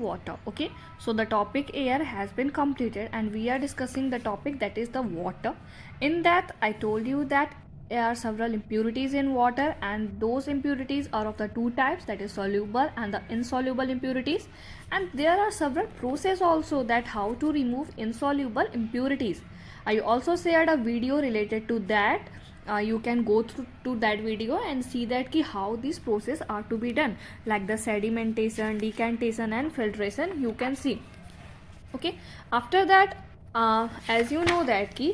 water. Okay, so the topic here has been completed and we are discussing the topic that is the water. In that I told you that there are several impurities in water, and those impurities are of the two types, that is soluble and the insoluble impurities. And there are several processes also that how to remove insoluble impurities. I also shared a video related to that. You can go through to that video and see that ki how these process are to be done, like the sedimentation, decantation and filtration you can see. Okay, after that as you know that ki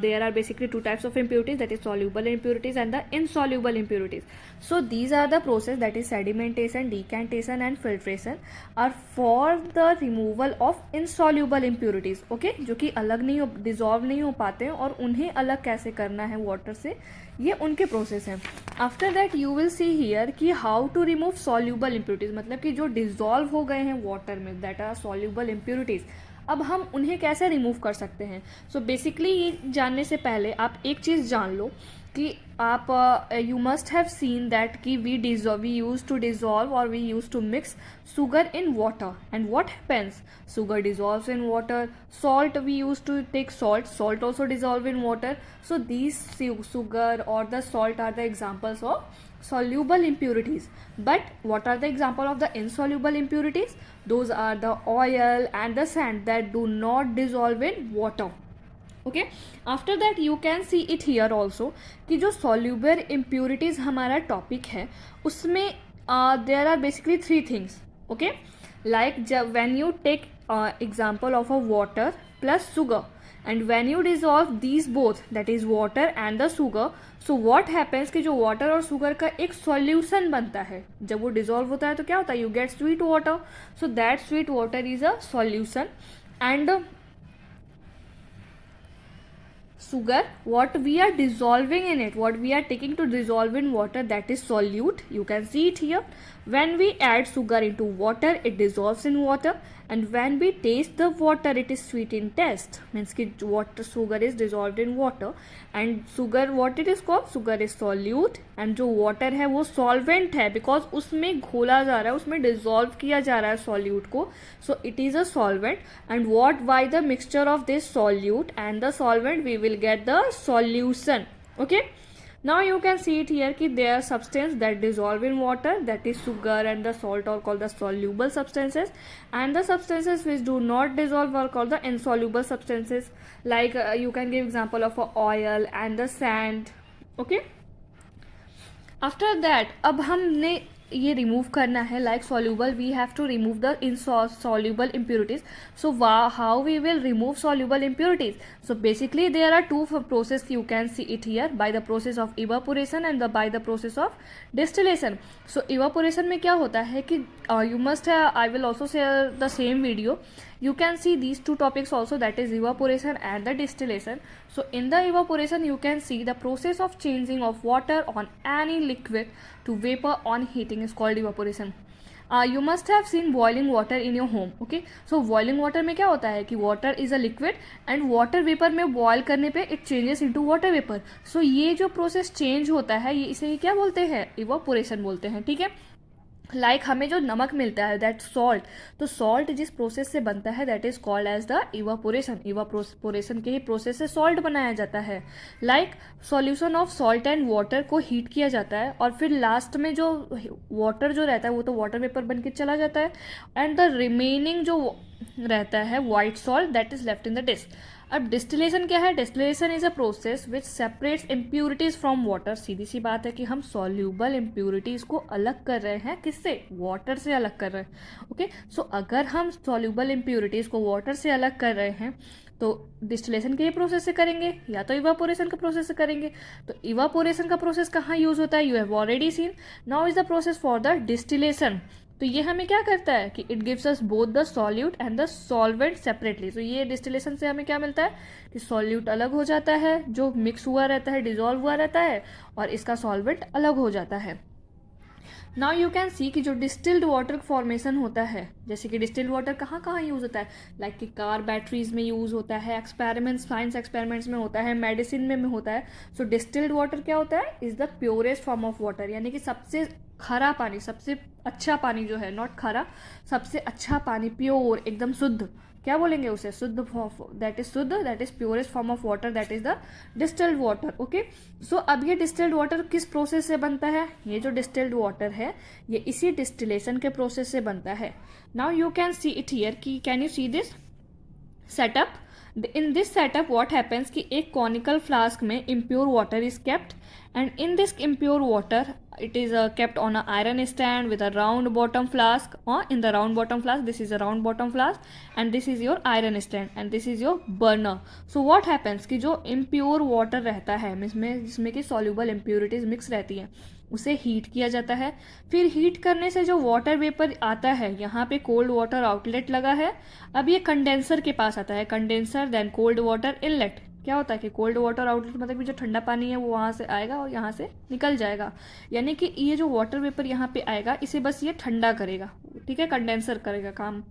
there are basically two types of impurities, that is soluble impurities and the insoluble impurities. So these are the process, that is sedimentation, decantation and filtration, are for the removal of insoluble impurities. Okay, जो कि अलग नहीं dissolve नहीं हो पाते हैं, और उन्हें अलग कैसे करना है वाटर से, ये उनके प्रोसेस हैं. After that you will see here कि how to remove soluble impurities, मतलब कि जो डिजॉल्व हो गए हैं वाटर में, दैट आर सॉल्यूबल इम्प्योरिटीज, अब हम उन्हें कैसे रिमूव कर सकते हैं. सो बेसिकली ये जानने से पहले आप एक चीज़ जान लो कि आप you must have seen that कि वी यूज टू डिजॉल्व और we use to mix sugar in water, and what happens, sugar dissolves in water. Salt, we used to take salt also dissolve in water. So these sugar or the salt are the examples of soluble impurities. But what are the example of the insoluble impurities? Those are the oil and the sand that do not dissolve in water. Okay, after that you can see it here also कि जो soluble impurities हमारा topic है उसमें there are basically three things. Okay, like जब when you take example of a water plus sugar, and when you dissolve these both, that is water and the sugar, so what happens कि जो water और sugar का एक solution बनता है, जब वो डिजॉल्व होता है तो क्या होता है, you get sweet water. So that sweet water is a solution. And sugar, what we are dissolving in it, what we are taking to dissolve in water, that is solute. You can see it here. When we add sugar into water, it dissolves in water, and when we taste the water, it is sweet in taste. Means कि water, sugar is dissolved in water, and sugar, what it is called, sugar is solute, and जो water है वो solvent है, because उसमें घोला जा रहा है, उसमें dissolve किया जा रहा है solute को. So it is a solvent, and what by the mixture of this solute and the solvent we will get the solution. Okay, now you can see it here कि there are substance that dissolve in water, that is sugar and the salt are called the soluble substances, and the substances which do not dissolve are called the insoluble substances. Like you can give example of oil and the sand. Okay, after that अब हमने ये remove करना है, like soluble we have to remove the insoluble impurities. So how we will remove soluble impurities? So basically there are two process, you can see it here, by the process of evaporation and by the process of distillation. So evaporation में क्या होता है कि you must have, I will also share the same video, you can see these two topics also, that is evaporation and the distillation. So in the evaporation you can see the process of changing of water on any liquid to vapor on heating is called evaporation. You must have seen boiling water in your home. Okay, so boiling water में क्या होता है कि water is a liquid and water vapor में boil करने पे it changes into water vapor. So ये जो process change होता है, ये इसे क्या बोलते हैं, evaporation बोलते हैं. ठीक है, लाइक हमें जो नमक मिलता है, दैट सॉल्ट, तो सॉल्ट जिस प्रोसेस से बनता है that is called as the evaporation. Evaporation के ही प्रोसेस से सॉल्ट बनाया जाता है. Like solution of salt and water को हीट किया जाता है, और फिर लास्ट में जो वाटर जो रहता है वो तो वाटर वेपर बन के चला जाता है, एंड द रिमेनिंग जो रहता है white salt, that is left in the dish. अब डिस्टिलेशन क्या है, distillation is a process which separates impurities from water. सीधी सी बात है कि हम सॉल्यूबल इम्प्यूरिटीज को अलग कर रहे हैं, किससे, वाटर से अलग कर रहे हैं. ओके, सो अगर हम सॉल्यूबल इम्प्यूरिटीज को वाटर से अलग कर रहे हैं तो डिस्टिलेशन के ही प्रोसेस से करेंगे या तो इवापोरेशन का प्रोसेस से करेंगे. तो इवापोरेशन का प्रोसेस कहाँ यूज होता है, you have already seen. Now is the process for the distillation. तो ये हमें क्या करता है कि it gives us both the solute and the solvent separately. तो ये डिस्टिलेशन से हमें क्या मिलता है कि सॉल्यूट अलग हो जाता है, जो मिक्स हुआ रहता है, डिजॉल्व हुआ रहता है, और इसका सॉल्वेंट अलग हो जाता है. नाउ यू कैन सी कि जो डिस्टिल्ड वाटर फॉर्मेशन होता है, जैसे कि डिस्टिल्ड वाटर कहाँ कहाँ यूज़ होता है, लाइक कि कार बैटरीज में यूज़ होता है, एक्सपेरिमेंट्स, साइंस एक्सपेरिमेंट्स में होता है, मेडिसिन में होता है. सो डिस्टिल्ड वाटर क्या होता है, is the purest form of water, यानी कि सबसे खरा पानी, सबसे अच्छा पानी जो है, नॉट खारा, सबसे अच्छा पानी, प्योर, एकदम शुद्ध, क्या बोलेंगे उसे, शुद्ध, दैट इज शुद्ध, that is purest form of water, that is the distilled water. Okay, so अब ये डिस्टिल्ड वाटर किस प्रोसेस से बनता है, ये जो डिस्टिल्ड वाटर है ये इसी डिस्टिलेशन के प्रोसेस से बनता है। Now you can see it here, कि can you see this setup, in this setup what happens कि एक कॉनिकल फ्लास्क में impure water is kept, and in this impure water it is kept on a iron stand with a round bottom flask, or in the round bottom flask, this is a round bottom flask and this is your iron stand and this is your burner. So what happens कि जो impure water रहता है जिसमें कि soluble impurities mix रहती हैं, उसे heat किया जाता है। फिर हीट करने से जो वाटर वेपर आता है, यहाँ पे कोल्ड वाटर आउटलेट लगा है, अब ये कंडेंसर के पास आता है, condenser then cold water inlet. क्या होता है कि कोल्ड वाटर आउटलेट मतलब कि जो ठंडा पानी है वो वहाँ से आएगा और यहाँ से निकल जाएगा, यानी कि ये जो वाटर वेपर यहाँ पे आएगा इसे बस ये ठंडा करेगा, ठीक है, कंडेंसर करेगा काम।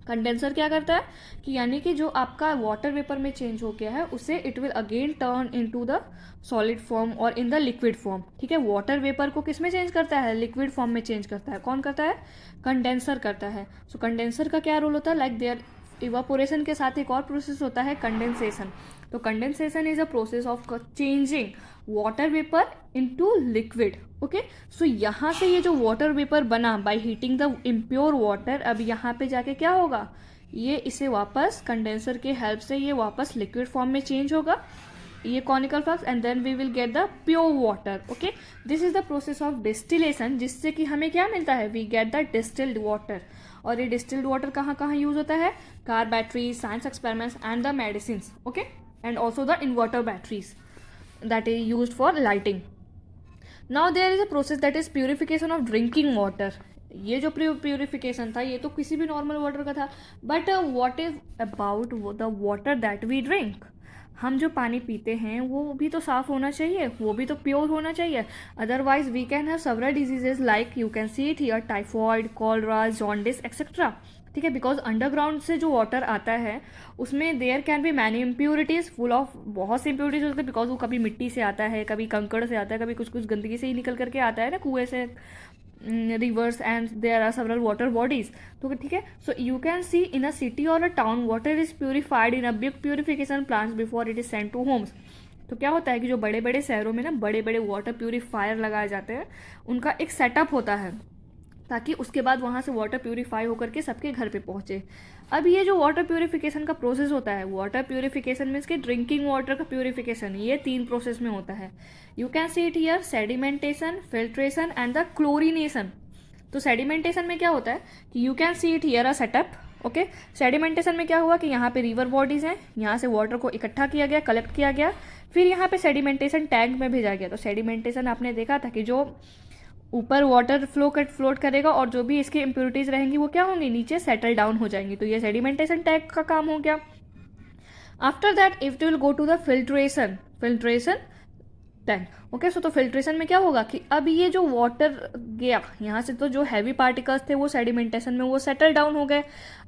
कंडेंसर क्या करता है कि यानी कि जो आपका वाटर वेपर में चेंज हो गया है उसे it will again turn into the solid form और इन द लिक्विड फॉर्म, ठीक है। वाटर वेपर को किस में चेंज करता है, लिक्विड फॉर्म में चेंज करता है, कौन करता है, कंडेंसर करता है। सो कंडेंसर का क्या रोल होता है, लाइक देयर इवापोरेशन के साथ एक और प्रोसेस होता है कंडेंसेशन। तो condensation is a process of changing water vapour into liquid. Okay, so यहाँ से ये जो वाटर वेपर बना by heating the impure water, अब यहाँ पे जाके क्या होगा, ये इसे वापस कंडेंसर के हेल्प से ये वापस लिक्विड फॉर्म में चेंज होगा, ये conical flask, and then we will get the pure water. Okay, this is the process of distillation, जिससे कि हमें क्या मिलता है, we get the distilled water. और ये डिस्टिल्ड वाटर कहाँ कहाँ यूज होता है, car batteries, science experiments and the medicine. Okay, and also the inverter batteries that is use for lighting. Now there is a process that is purification of drinking water. ये जो purification था ये तो किसी भी normal water का था, but what is about the water that we drink, हम जो पानी पीते हैं वो भी तो साफ होना चाहिए, वो भी तो प्योर होना चाहिए, otherwise we can have several diseases like you can see it here, typhoid, cholera, jaundice etcetera, ठीक है। बिकॉज अंडरग्राउंड से जो वाटर आता है उसमें there can be many impurities, full of बहुत सी इम्प्योरिटीज होती है, बिकॉज वो कभी मिट्टी से आता है, कभी कंकड़ से आता है, कभी कुछ कुछ गंदगी से ही निकल करके आता है ना, कुएं से, rivers, and there are several water bodies. तो ठीक है, so you can see in a city or a town water is purified in a big purification plants before it is sent to homes. तो क्या होता है कि जो बड़े बड़े शहरों में ना बड़े बड़े वाटर प्यूरिफायर लगाए जाते हैं, उनका एक सेटअप होता है ताकि उसके बाद वहाँ से वाटर प्यूरिफाई होकर के सबके घर पे पहुँचे। अब ये जो वाटर प्यूरिफिकेशन का प्रोसेस होता है, वाटर प्यूरिफिकेशन मीन्स कि ड्रिंकिंग वाटर का प्यूरिफिकेशन, ये 3 प्रोसेस में होता है। You can see it here, sedimentation, filtration and the chlorination. तो सेडिमेंटेशन में क्या होता है कि you can see it here a setup. Okay, sedimentation में क्या हुआ कि यहाँ पे रिवर बॉडीज हैं, यहाँ से वाटर को इकट्ठा किया गया, कलेक्ट किया गया, फिर यहाँ पे सेडिमेंटेशन टैंक में भेजा गया। तो सेडिमेंटेशन आपने देखा था कि जो ऊपर वाटर फ्लोट करेगा और जो भी इसकी इम्प्योरिटीज रहेंगी वो क्या होंगी, नीचे सेटल डाउन हो जाएंगी। तो ये सेडिमेंटेशन टैंक का काम हो गया। After that if will go to the filtration tank. Okay, so तो फिल्ट्रेशन में क्या होगा कि अब ये जो वाटर गया यहाँ से, तो जो हैवी पार्टिकल्स थे वो सेडिमेंटेशन में वो सेटल डाउन हो गए।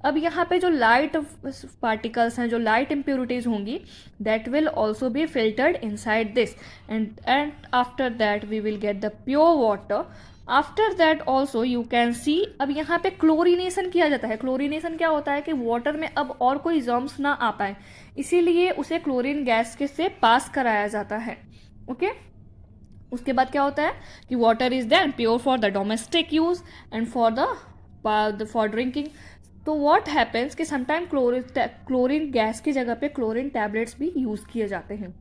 अब यहाँ पे जो लाइट पार्टिकल्स हैं, जो लाइट इम्प्योरिटीज होंगी, that will also be filtered inside this, and after that we will get the pure water. After that also you can see, अब यहाँ पे क्लोरिनेशन किया जाता है। क्लोरिनेशन क्या होता है कि वाटर में अब और कोई जर्म्स ना आ पाए, इसीलिए उसे क्लोरीन गैस के से पास कराया जाता है। ओके, उसके बाद क्या होता है कि water is then pure for the domestic use and for drinking. तो व्हाट हैपेंस कि समटाइम क्लोरीन गैस की जगह पे क्लोरीन टैबलेट्स भी यूज किए जाते हैं,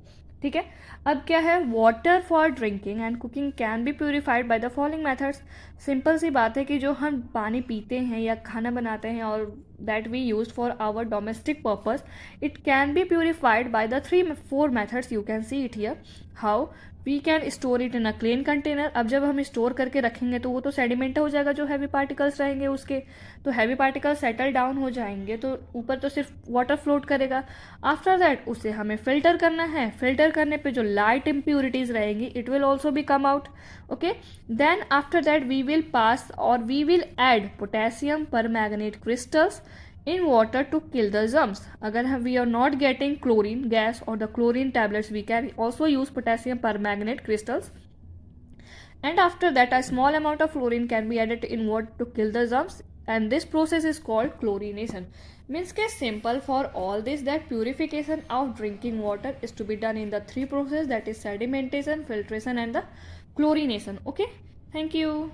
ठीक है। अब क्या है, water for drinking and cooking can be purified by the following methods. Simple सी बात है कि जो हम पानी पीते हैं या खाना बनाते हैं और that we use for our domestic purpose, it can be purified by the 3-4 methods. You can see it here. How we can store it in a clean container. अब जब हम स्टोर करके रखेंगे तो वो तो सेडिमेंट हो जाएगा, जो हैवी पार्टिकल्स रहेंगे उसके, तो हैवी पार्टिकल्स सेटल डाउन हो जाएंगे, तो ऊपर तो सिर्फ वाटर फ्लोट करेगा। आफ्टर दैट उसे हमें फिल्टर करना है। फिल्टर करने पे जो लाइट इम्प्योरिटीज रहेंगी it will also be come out. Okay, then after that we will pass और we will add potassium permanganate crystals in water to kill the germs. अगर हम we are not getting chlorine gas or the chlorine tablets, we can also use potassium permanganate crystals and after that a small amount of chlorine can be added in water to kill the germs, and this process is called chlorination. Means के simple for all this that purification of drinking water is to be done in the three process, that is sedimentation, filtration and the chlorination. Okay, thank you.